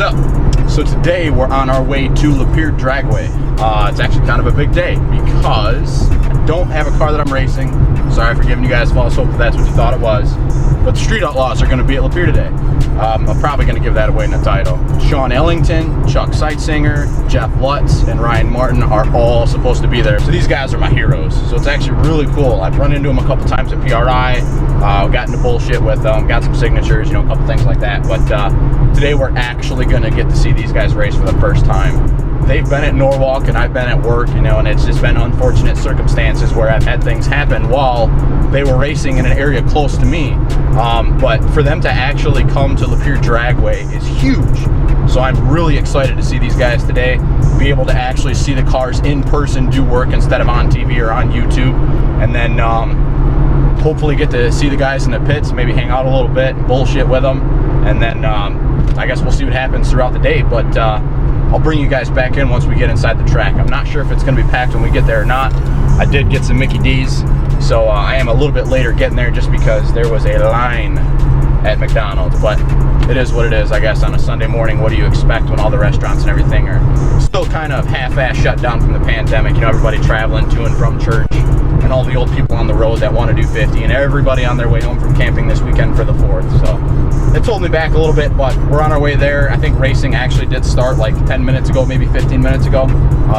What's up? So today we're on our way to Lapeer Dragway. It's actually kind of a big day because I don't have a car that I'm racing. Sorry for giving you guys false hope if that's what you thought it was. But the Street Outlaws are going to be at Lapeer today. I'm probably going to give that away in the title. Sean Ellington, Chuck Seitsinger, Jeff Lutz, and Ryan Martin are all supposed to be there. So these guys are my heroes. So it's actually really cool. I've run into them a couple times at PRI. Got into bullshit with them, got some signatures, you know, a couple things like that. But today we're actually going to get to see these guys race for the first time. They've been at Norwalk and I've been at work, you know, and it's just been unfortunate circumstances where I've had things happen while they were racing in an area close to me. But for them to actually come to Lapeer Dragway is huge. So I'm really excited to see these guys today, be able to actually see the cars in person do work instead of on TV or on YouTube. And then hopefully get to see the guys in the pits, maybe hang out a little bit, bullshit with them. And then I guess we'll see what happens throughout the day. But I'll bring you guys back in once we get inside the track. I'm not sure if it's going to be packed when we get there or not. I did get some Mickey D's, so I am a little bit later getting there just because there was a line at McDonald's. But it is what it is, I guess, on a Sunday morning. What do you expect when all the restaurants and everything are still kind of half-ass shut down from the pandemic? You know, everybody traveling to and from church, and all the old people on the road that want to do 50, and everybody on their way home from camping this weekend for the 4th. So it's holding me back a little bit, but we're on our way there. I think racing actually did start like 10 minutes ago, maybe 15 minutes ago.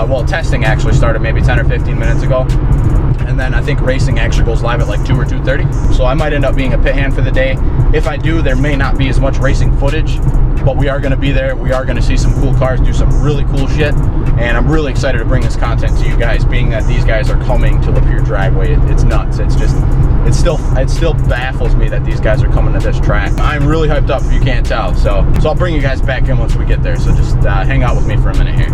Well, testing actually started maybe 10 or 15 minutes ago. And then I think racing actually goes live at like 2 or 2:30. So I might end up being a pit hand for the day. If I do, there may not be as much racing footage, but we are going to be there. We are going to see some cool cars, do some really cool shit. And I'm really excited to bring this content to you guys, being that these guys are coming to Lapeer Dragway. It's nuts. It's just, it still baffles me that these guys are coming to this track. I'm really hyped up if you can't tell. So I'll bring you guys back in once we get there. So just hang out with me for a minute here.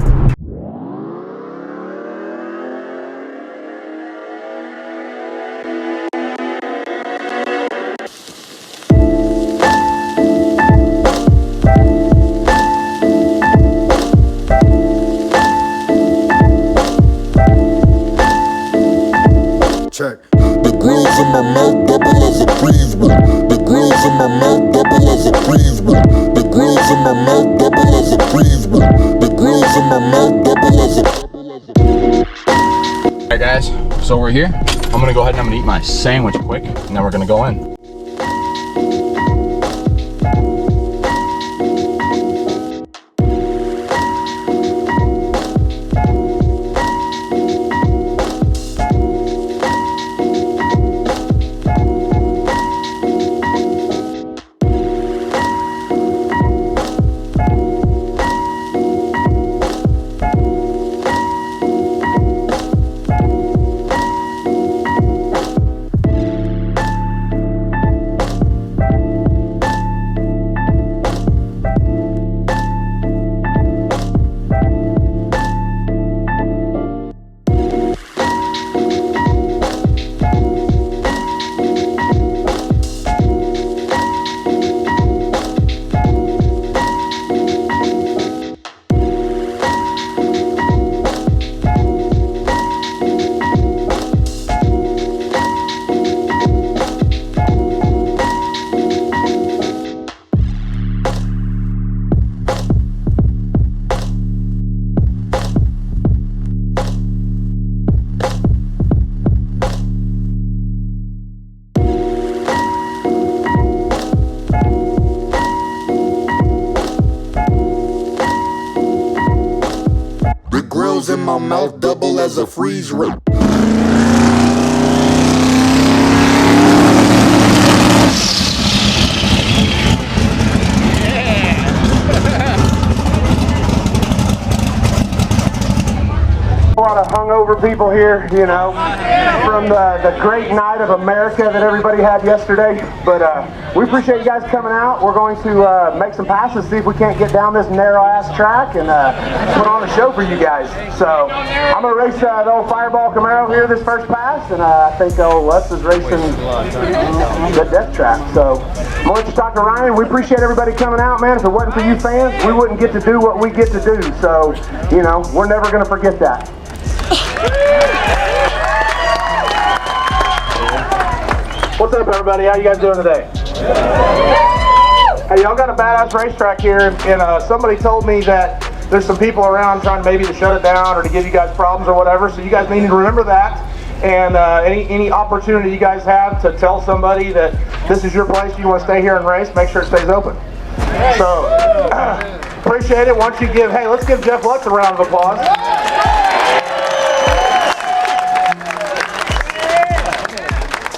Check. The grills in my mouth double as a freeze wheel. The grills in my mouth double as a freeze wheel. The grills in my mouth double as a freeze wheel. The grills in my mouth double as a. Alright guys, so we're here. I'm gonna go ahead and I'm gonna eat my sandwich quick, and then we're gonna go in. In my mouth double as a freeze rate. A lot of hungover people here, you know, from the great night of America that everybody had yesterday. But we appreciate you guys coming out. We're going to make some passes, see if we can't get down this narrow-ass track and put on a show for you guys. So I'm going to race the old Fireball Camaro here this first pass, and I think old Lutz is racing the death trap. So I'm going to let you talk to Ryan. We appreciate everybody coming out, man. If it wasn't for you fans, we wouldn't get to do what we get to do. So, you know, we're never going to forget that. What's up, everybody? How you guys doing today? Hey, y'all got a badass racetrack here, and somebody told me that there's some people around trying maybe to shut it down or to give you guys problems or whatever, so you guys need to remember that. And any opportunity you guys have to tell somebody that this is your place, you want to stay here and race, make sure it stays open. So, appreciate it. Why don't you give, hey, let's give Jeff Lutz a round of applause.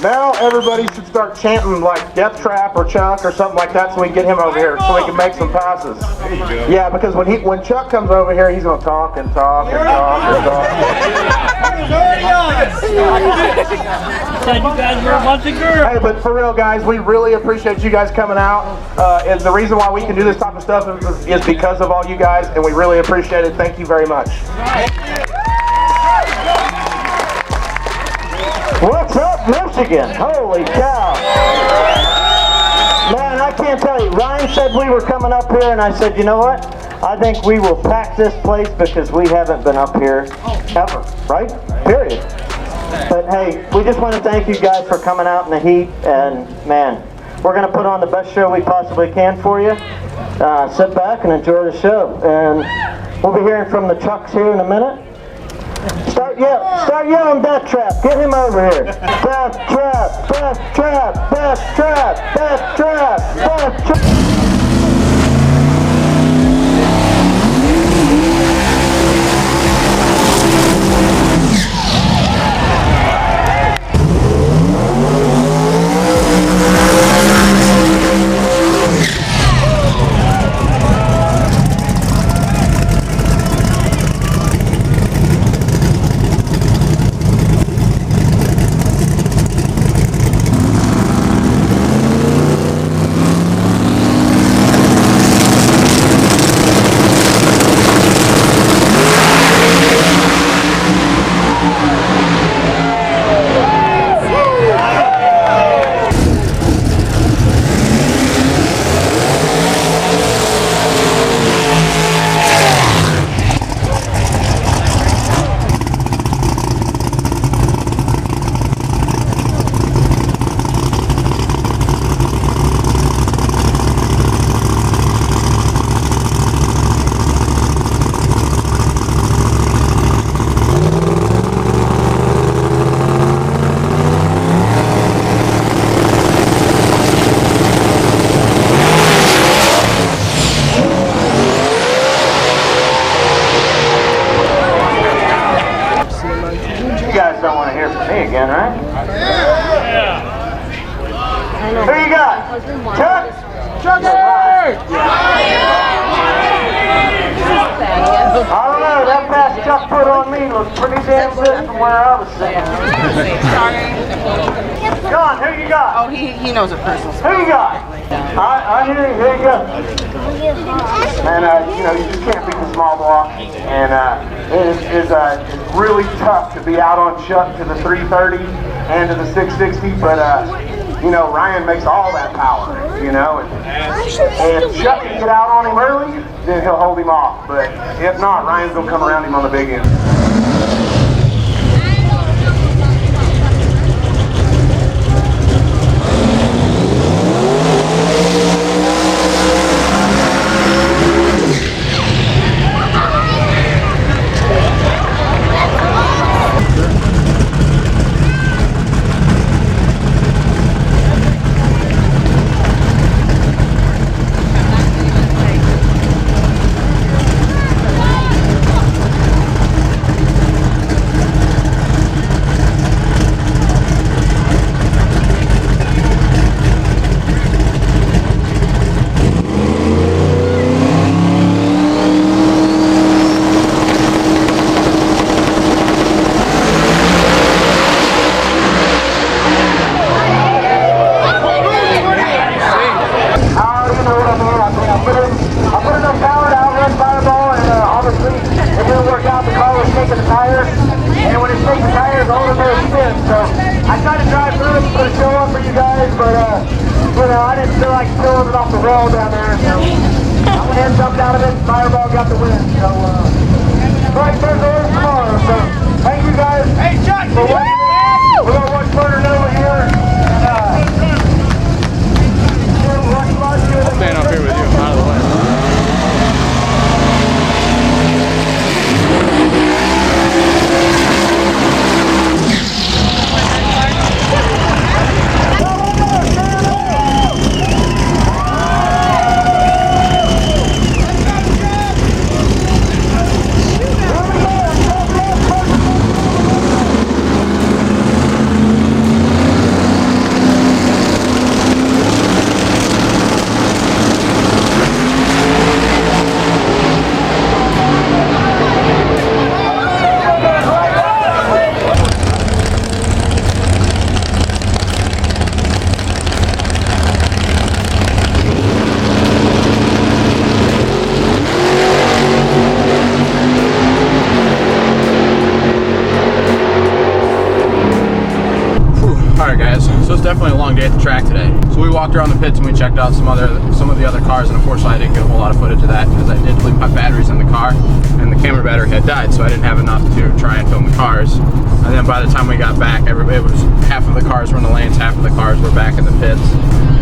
Now everybody should start chanting like Death Trap or Chuck or something like that so we can get him over here so we can make some passes. Yeah, because when Chuck comes over here, he's going to talk and talk and talk and talk. Said you guys were a bunch of girls. Hey, but for real, guys, we really appreciate you guys coming out. And the reason why we can do this type of stuff is because of all you guys, and we really appreciate it. Thank you very much. What's up, Michigan? Holy cow. Man, I can't tell you. Ryan said we were coming up here, and I said, you know what? I think we will pack this place because we haven't been up here ever, right? Period. But hey, we just want to thank you guys for coming out in the heat, and man, we're going to put on the best show we possibly can for you. Sit back and enjoy the show. And we'll be hearing from the trucks here in a minute. Start yelling Death Trap. Get him over here. Death Trap, Death Trap, Death Trap, Death Trap, Death Trap. He knows a personal story. Who you got? I hear you. Here you go. And you know, you just can't beat the small block. And it's really tough to be out on Chuck to the 330 and to the 660. But you know, Ryan makes all that power. You know, and if Chuck can get out on him early, then he'll hold him off. But if not, Ryan's gonna come around him on the big end. Fireball got the win, so right there's always tomorrow, so thank you guys. Hey Chuck, we're gonna watch Burner over here. Alright guys, so it's definitely a long day at the track today. So we walked around the pits and we checked out some of the other cars, and unfortunately I didn't get a whole lot of footage of that because I did leave my batteries in the car and the camera battery had died, so I didn't have enough to try and film the cars. And then by the time we got back, it was half of the cars were in the lanes, half of the cars were back in the pits.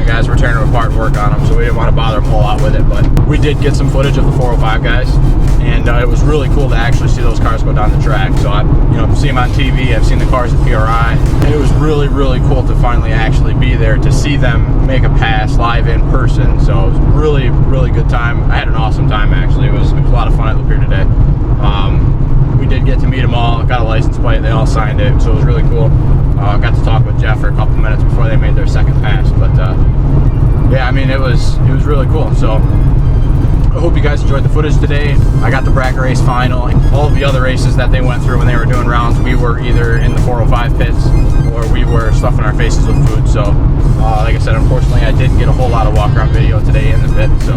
The guys were tearing them apart and work on them, so we didn't want to bother them a whole lot with it, but we did get some footage of the 405 guys, and it was really cool to actually see those cars go down the track. So I, see them on TV, I've seen the cars at PRI, and it was really, really cool to finally actually be there to see them make a pass live in person. So it was really, really good time. I had an awesome time actually. It was a lot of fun at Lapeer today. We did get to meet them all, got a license plate, they all signed it, so it was really cool. Got to talk with Jeff for a couple minutes before they made their second pass, but yeah, I mean, it was really cool. So I hope you guys enjoyed the footage today. I got the bracket race final. All of the other races that they went through when they were doing rounds, we were either in the 405 pits or we were stuffing our faces with food. So like I said, unfortunately I didn't get a whole lot of walk around video today in the pit. So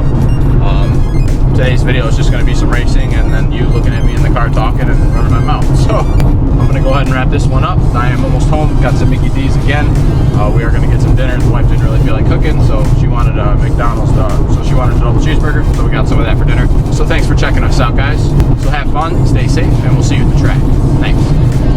today's video is just going to be some racing and then you looking at me in the car talking and running my mouth. So I'm going to go ahead and wrap this one up. I am almost home. Got some Mickey D's again. We are going to get some dinner. The wife didn't really feel like cooking, so she wanted McDonald's. So she wanted a double cheeseburger, so we got some of that for dinner. So thanks for checking us out, guys. So have fun, stay safe, and we'll see you at the track. Thanks.